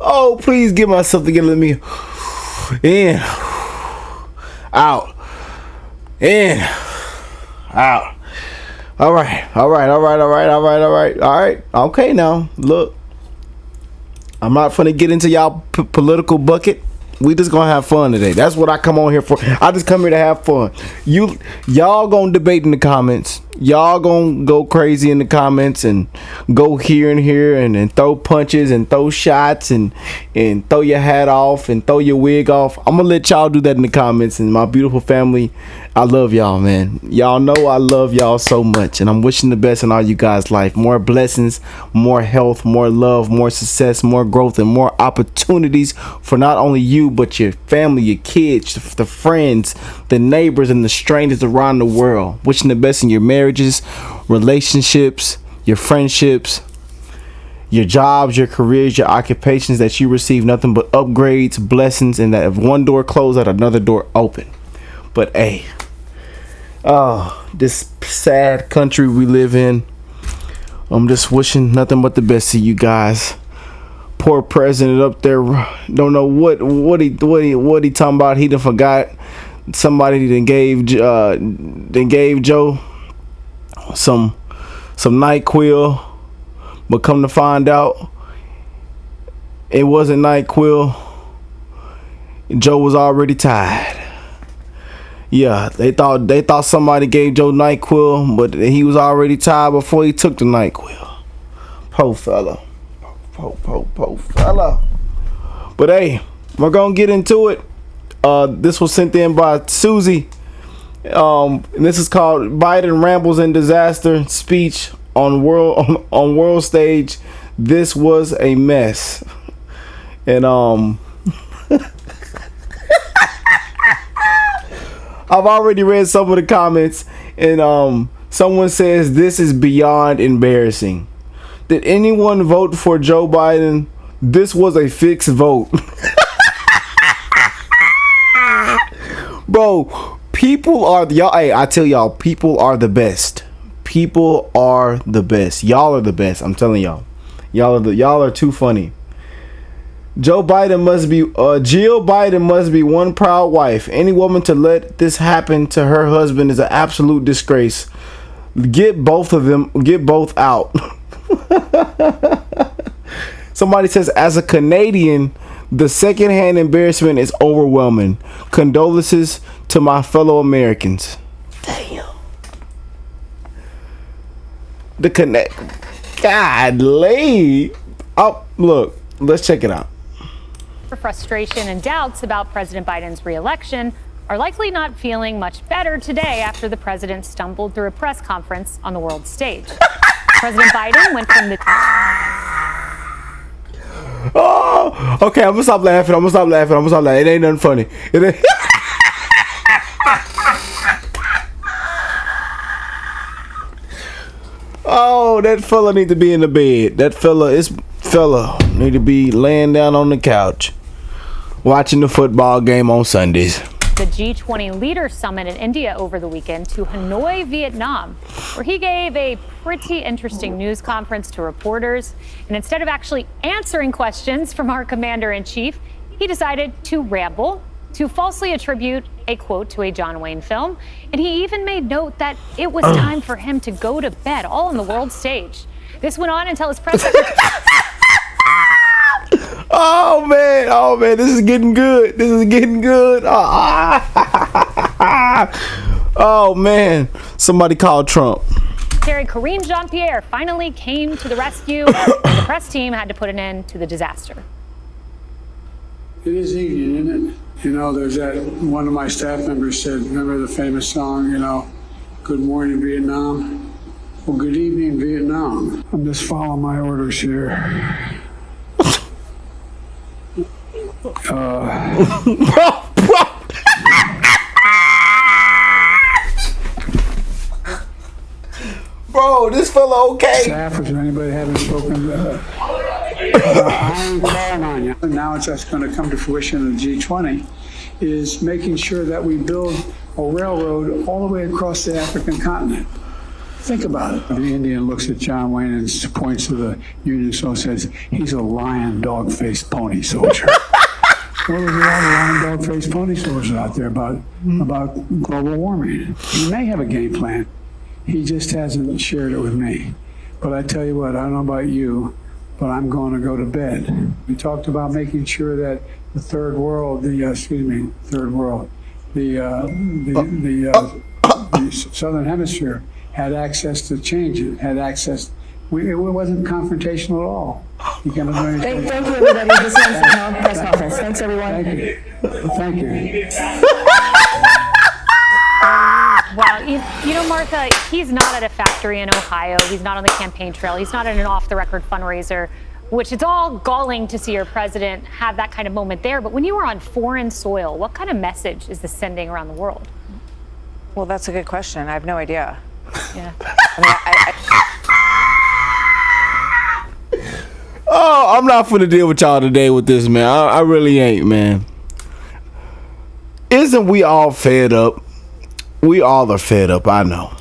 Oh, please give myself together. Let me in, out, in, out. All right. Okay, now look, I'm not finna get into y'all political bucket. We just gonna have fun today. That's what I come on here for. I just come here to have fun. Y'all gonna debate in the comments. Y'all gonna go crazy in the comments and go here and here and throw punches and throw shots and throw your hat off and throw your wig off. I'm gonna let y'all do that in the comments. And my beautiful family, I love y'all, man. Y'all know I love y'all so much, and I'm wishing the best in all you guys' life. More blessings, more health, more love, more success, more growth, and more opportunities for not only you but your family, your kids, the friends, the neighbors, and the strangers around the world. Wishing the best in your marriages, relationships, your friendships, your jobs, your careers, your occupations, that you receive nothing but upgrades, blessings, and that if one door closed, that another door open. But hey, this sad country we live in, I'm just wishing nothing but the best to you guys. Poor president up there, don't know what he talking about. He done forgot somebody done gave Joe some NyQuil, but come to find out it wasn't NyQuil. Joe was already tired. Yeah, they thought somebody gave Joe NyQuil, but he was already tired before he took the NyQuil. Poor fella. Poor fella. But hey, we're gonna get into it. This was sent in by Susie. And this is called Biden Rambles in Disaster Speech on world stage. This was a mess. And I've already read some of the comments, and someone says this is beyond embarrassing. Did anyone vote for Joe Biden? This was a fixed vote. Bro, people are y'all. Hey, I tell y'all, people are the best. People are the best. Y'all are the best. I'm telling y'all. Y'all are too funny. Jill Biden must be one proud wife. Any woman to let this happen to her husband is an absolute disgrace. Get both of them. Get both out. Somebody says, as a Canadian, the secondhand embarrassment is overwhelming. Condolences to my fellow Americans. Damn. The connect. Godly. Oh, look. Let's check it out. Frustration and doubts about President Biden's re-election are likely not feeling much better today after the president stumbled through a press conference on the world stage. President Biden went from the... Oh, okay, I'm gonna stop laughing. It ain't nothing funny. It ain't... Oh, that fella need to be in the bed. That fella need to be laying down on the couch watching the football game on Sundays. The G20 Leaders Summit in India over the weekend to Hanoi, Vietnam, where he gave a pretty interesting news conference to reporters. And instead of actually answering questions from our commander-in-chief, he decided to ramble, to falsely attribute a quote to a John Wayne film. And he even made note that it was time for him to go to bed, all on the world stage. This went on until his press secretary... Oh man, this is getting good. Oh man, somebody called Trump. Secretary Karine Jean-Pierre finally came to the rescue, and the press team had to put an end to the disaster. It is evening, isn't it? You know, there's that, one of my staff members said, remember the famous song, Good Morning Vietnam? Well, good evening, Vietnam. I'm just following my orders here. Bro, this fella okay? Staffers, anybody haven't spoken? I ain't calling on you. Now it's just going to come to fruition in the G20, is making sure that we build a railroad all the way across the African continent. Think about it. The Indian looks at John Wayne and points to the Union soldier and says, he's a lion, dog-faced pony soldier. Well, there's a lot of lion, dog-faced pony soldiers out there about global warming. He may have a game plan. He just hasn't shared it with me. But I tell you what, I don't know about you, but I'm going to go to bed. We talked about making sure that the third world, the Southern Hemisphere had access to change it, had access. It wasn't confrontational at all. You can't do anything. Thank you, everybody. This is the town press conference. Thanks, everyone. Thank you. Thank you. Wow, you know, Martha, he's not at a factory in Ohio. He's not on the campaign trail. He's not at an off-the-record fundraiser, which it's all galling to see your president have that kind of moment there. But when you are on foreign soil, what kind of message is this sending around the world? Well, that's a good question. I have no idea. Yeah. Oh, I'm not finna deal with y'all today with this, man. I really ain't, man. Isn't we all fed up? We all are fed up, I know.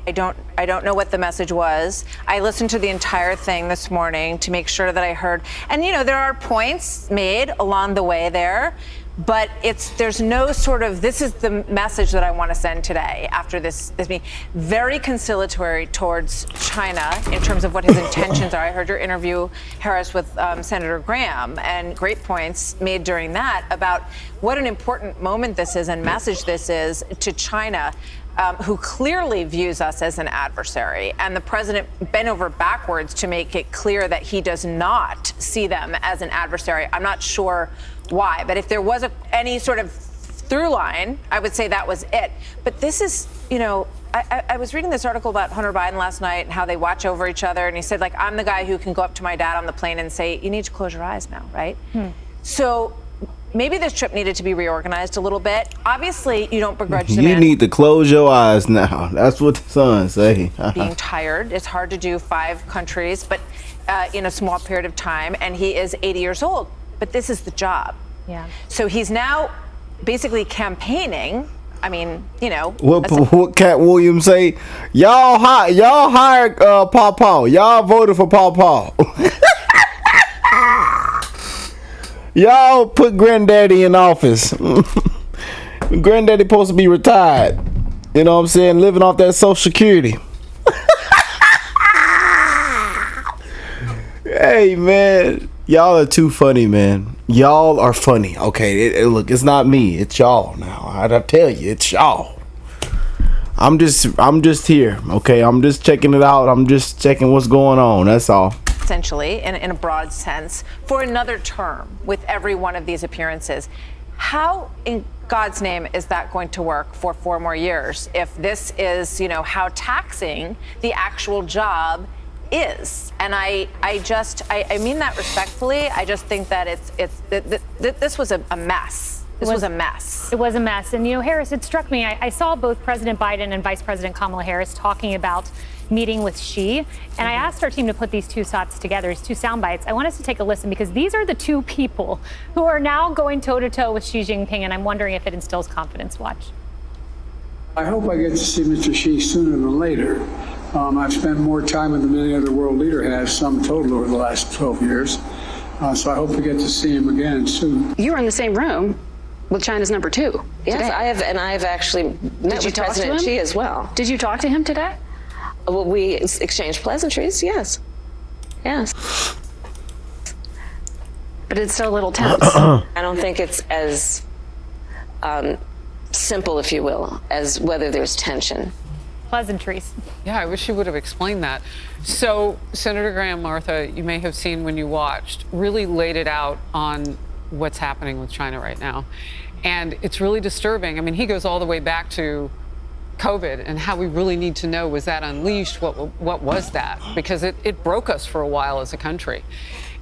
I don't know what the message was. I listened to the entire thing this morning to make sure that I heard. And, you know, there are points made along the way there, but there's no sort of, this is the message that I want to send today after this meeting. Very conciliatory towards China in terms of what his intentions are. I heard your interview, Harris, with Senator Graham, and great points made during that about what an important moment this is and message this is to China, who clearly views us as an adversary. And the president bent over backwards to make it clear that he does not see them as an adversary. I'm not sure why, but if there was any sort of through line, I would say that was it. But this is, you know, I was reading this article about Hunter Biden last night and how they watch over each other. And he said, like, I'm the guy who can go up to my dad on the plane and say, you need to close your eyes now, right? So maybe this trip needed to be reorganized a little bit. Obviously, you don't begrudge the man. You need to close your eyes now. That's what the son say. Being tired. It's hard to do 5 countries, but in a small period of time. And he is 80 years old. But this is the job. Yeah. So he's now basically campaigning. I mean, you know. What Cat Williams say? Y'all hired Paw Paw. Y'all voted for Paw Paw. Y'all put Granddaddy in office. Granddaddy supposed to be retired. You know what I'm saying? Living off that Social Security. Hey, man. Y'all are too funny, man. Y'all are funny. Okay, look, it's not me. It's y'all now. I tell you, it's y'all. I'm just here. Okay, I'm just checking it out. I'm just checking what's going on. That's all. Essentially, in a broad sense, for another term with every one of these appearances. How, in God's name, is that going to work for 4 more years if this is, you know, how taxing the actual job is? And I mean that respectfully. I just think that this was a mess. This was a mess. It was a mess. And, you know, Harris, it struck me. I saw both President Biden and Vice President Kamala Harris talking about meeting with Xi. And I asked our team to put these 2 shots together, these 2 sound bites. I want us to take a listen because these are the 2 people who are now going toe-to-toe with Xi Jinping. And I'm wondering if it instills confidence. Watch. I hope I get to see Mr. Xi sooner than later. I've spent more time with him than any other world leader has, sum total, over the last 12 years. So I hope to get to see him again soon. You were in the same room with China's number 2. Yes, today. I've actually met with President Xi as well. Did you talk to him today? Well, we exchanged pleasantries, yes. Yes. But it's still a little tense. I don't think it's as simple, if you will, as whether there's tension. Pleasantries. Yeah, I wish you would have explained that. So Senator Graham, Martha, you may have seen when you watched, really laid it out on what's happening with China right now. And it's really disturbing. I mean, he goes all the way back to COVID and how we really need to know, was that unleashed? What was that? Because it broke us for a while as a country.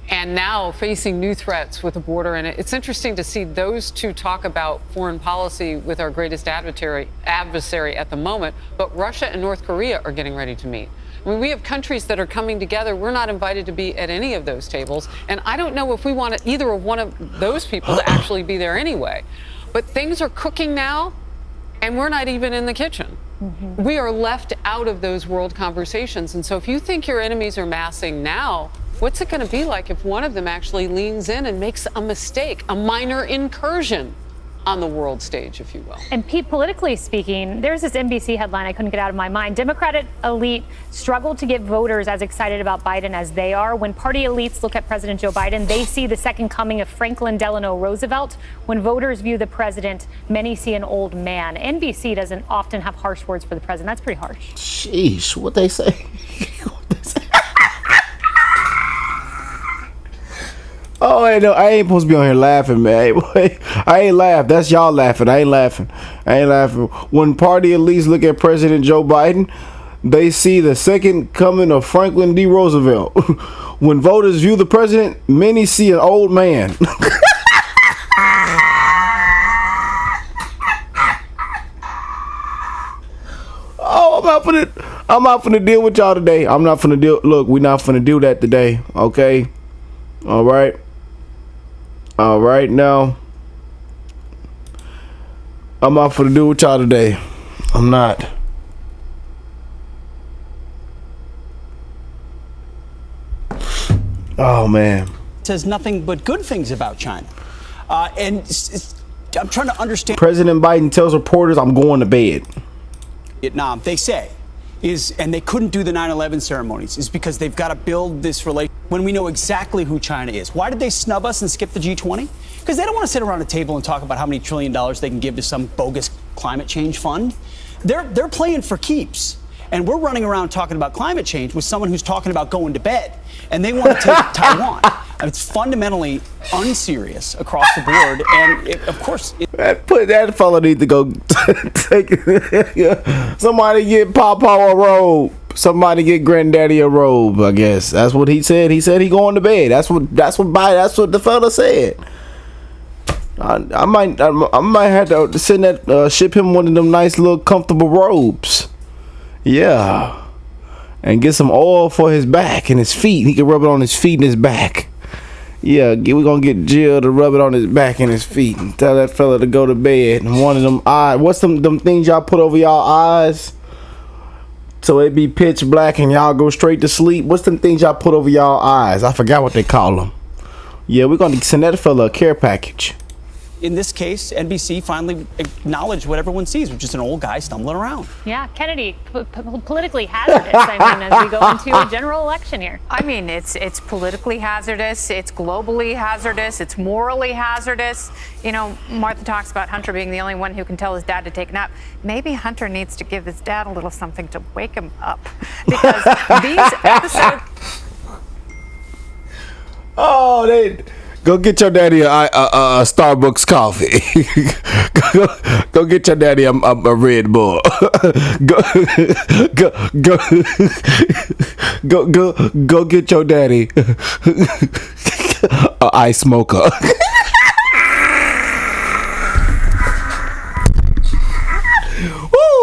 And now facing new threats with the border. And it's interesting to see those 2 talk about foreign policy with our greatest adversary at the moment. But Russia and North Korea are getting ready to meet. I mean, we have countries that are coming together. We're not invited to be at any of those tables. And I don't know if we want either of one of those people to actually be there anyway. But things are cooking now, and we're not even in the kitchen. We are left out of those world conversations. And so if you think your enemies are massing now, what's it going to be like if one of them actually leans in and makes a mistake, a minor incursion on the world stage, if you will? And Pete, politically speaking, there's this NBC headline I couldn't get out of my mind. Democratic elite struggle to get voters as excited about Biden as they are. When party elites look at President Joe Biden, they see the second coming of Franklin Delano Roosevelt. When voters view the president, many see an old man. NBC doesn't often have harsh words for the president. That's pretty harsh. Sheesh, what they say? What they say? Oh, I ain't supposed to be on here laughing, man. I ain't laugh. That's y'all laughing. I ain't laughing. When party elites look at President Joe Biden, they see the second coming of Franklin D. Roosevelt. When voters view the president, many see an old man. Oh, I'm not finna deal with y'all today. I'm not finna deal. Look, we're not finna do that today. Okay. All right. Now, I'm not finna do with y'all today. I'm not. Oh man. Says nothing but good things about China, and I'm trying to understand. President Biden tells reporters, "I'm going to bed." Vietnam, they say, and they couldn't do the 9/11 ceremonies, is because they've got to build this relationship when we know exactly who China is. Why did they snub us and skip the G20? Because they don't want to sit around a table and talk about how many $1 trillion they can give to some bogus climate change fund. They're playing for keeps. And we're running around talking about climate change with someone who's talking about going to bed. And they want to take Taiwan. It's fundamentally unserious across the board. And of course, that fella need to go take somebody get Papa a robe. Somebody get Granddaddy a robe. I guess that's what he said. He said he going to bed. That's what the fella said. I might have to send that ship him one of them nice little comfortable robes. Yeah, and get some oil for his back and his feet. He can rub it on his feet and his back. Yeah, we're gonna get Jill to rub it on his back and his feet and tell that fella to go to bed. And one of them eyes, what's them things y'all put over y'all eyes so it be pitch black and y'all go straight to sleep? What's them things y'all put over y'all eyes? I forgot what they call them. Yeah, we're gonna send that fella a care package. in this case, NBC finally acknowledged what everyone sees, which is an old guy stumbling around. Yeah, Kennedy, politically hazardous, I mean, as we go into a general election here. I mean, it's politically hazardous, it's globally hazardous, it's morally hazardous. You know, Martha talks about Hunter being the only one who can tell his dad to take a nap. Maybe Hunter needs to give his dad a little something to wake him up. Because these episodes... Oh, they... Go get your daddy a Starbucks coffee. go get your daddy a Red Bull. go get your daddy a ice mocha.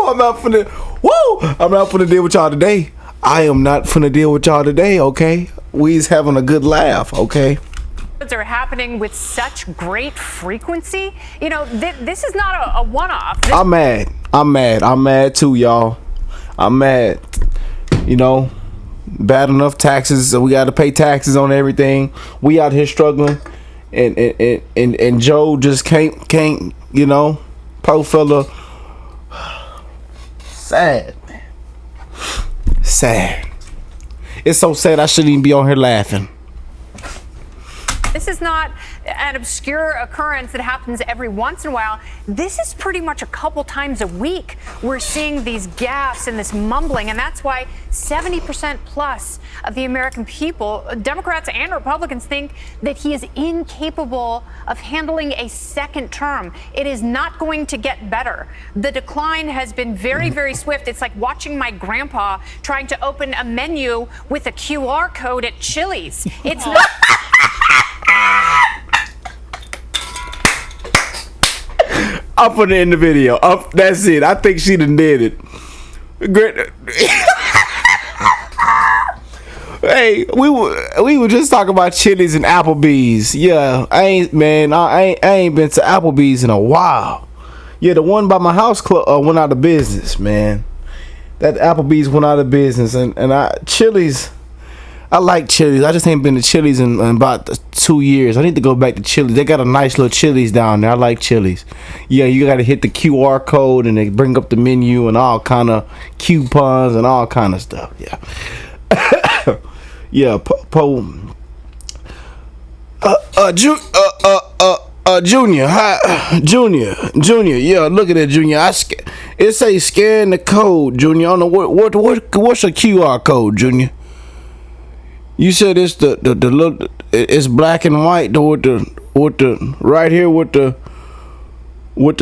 I'm not finna deal with y'all today. I am not finna deal with y'all today. Okay, we's having a good laugh. Okay. Are happening with such great frequency. You know, this is not a one-off. I'm mad too, y'all. I'm mad. You know, bad enough taxes, so we got to pay taxes on everything. We out here struggling, and Joe just can't. You know, poor fella. Sad, man. Sad. It's so sad. I shouldn't even be on here laughing. This is not an obscure occurrence that happens every once in a while. This is pretty much a couple times a week we're seeing these gaffes and this mumbling, and that's why 70% plus of the American people, Democrats and Republicans, think that he is incapable of handling a second term. It is not going to get better. The decline has been very, very swift. It's like watching my grandpa trying to open a menu with a QR code at Chili's. It's not... I'm putting it in the video. That's it. I think she done did it. Great. Hey, we were just talking about Chili's and Applebee's. Yeah, I ain't been to Applebee's in a while. Yeah, the one by my house went out of business, man. That Applebee's went out of business, and Chili's. I like Chili's. I just ain't been to Chili's in about 2 years. I need to go back to Chili's. They got a nice little Chili's down there. I like Chili's. Yeah, you got to hit the QR code, and they bring up the menu and all kind of coupons and all kind of stuff. Yeah, yeah. Junior, hi, Junior. Yeah, look at that, Junior. It say scan the code, Junior. I don't know what's a QR code, Junior. You said it's the little, it's black and white with the right here with the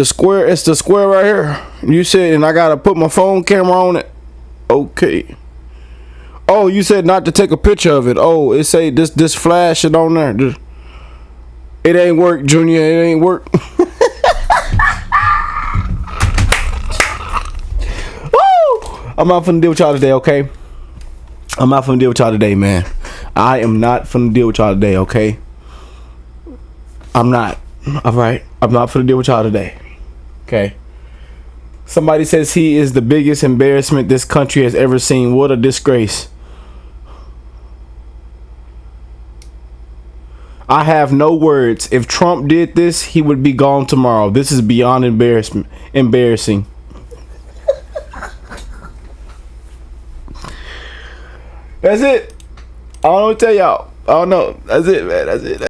square. It's the square right here. You said, and I gotta put my phone camera on it. Okay. Oh, you said not to take a picture of it. Oh, it say this flash it on there. It ain't work, Junior. It ain't work. Woo! I'm not finna deal with y'all today, okay? I'm not finna deal with y'all today, man. I am not finna deal with y'all today, okay? I'm not. Alright? I'm not finna deal with y'all today. Okay? Somebody says he is the biggest embarrassment this country has ever seen. What a disgrace. I have no words. If Trump did this, he would be gone tomorrow. This is beyond embarrassing. That's it. I don't know what to tell y'all. I don't know. That's it, man. That's it.